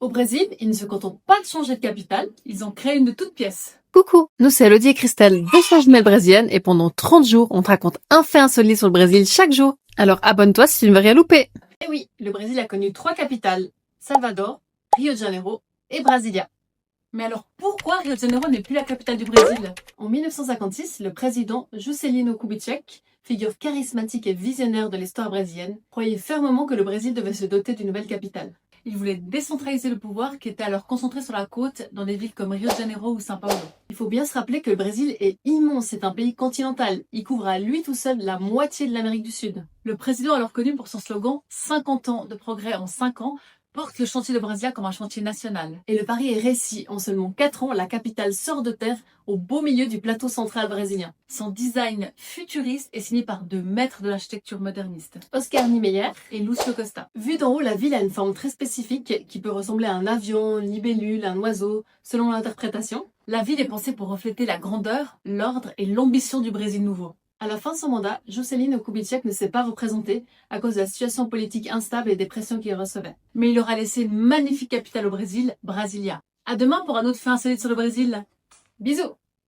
Au Brésil, ils ne se contentent pas de changer de capitale, ils ont créé une de toutes pièces. Coucou, nous c'est Elodie et Christelle, deux sœurs jumelles brésiliennes, et pendant 30 jours, on te raconte un fait insolite sur le Brésil chaque jour. Alors abonne-toi si tu ne veux rien louper. Et oui, le Brésil a connu 3 capitales, Salvador, Rio de Janeiro et Brasilia. Mais alors pourquoi Rio de Janeiro n'est plus la capitale du Brésil? En 1956, le président Juscelino Kubitschek, figure charismatique et visionnaire de l'histoire brésilienne, croyait fermement que le Brésil devait se doter d'une nouvelle capitale. Il voulait décentraliser le pouvoir qui était alors concentré sur la côte dans des villes comme Rio de Janeiro ou São Paulo. Il faut bien se rappeler que le Brésil est immense, c'est un pays continental. Il couvre à lui tout seul la moitié de l'Amérique du Sud. Le président, alors connu pour son slogan « 50 ans de progrès en 5 ans », porte le chantier de Brasilia comme un chantier national. Et le pari est réussi. En seulement 4 ans, la capitale sort de terre au beau milieu du plateau central brésilien. Son design futuriste est signé par 2 maîtres de l'architecture moderniste, Oscar Niemeyer et Lúcio Costa. Vue d'en haut, la ville a une forme très spécifique qui peut ressembler à un avion, une libellule, un oiseau, selon l'interprétation. La ville est pensée pour refléter la grandeur, l'ordre et l'ambition du Brésil nouveau. À la fin de son mandat, Juscelino Kubitschek ne s'est pas représenté à cause de la situation politique instable et des pressions qu'il recevait. Mais il aura laissé une magnifique capitale au Brésil, Brasilia. À demain pour un autre fait insolite sur le Brésil. Bisous!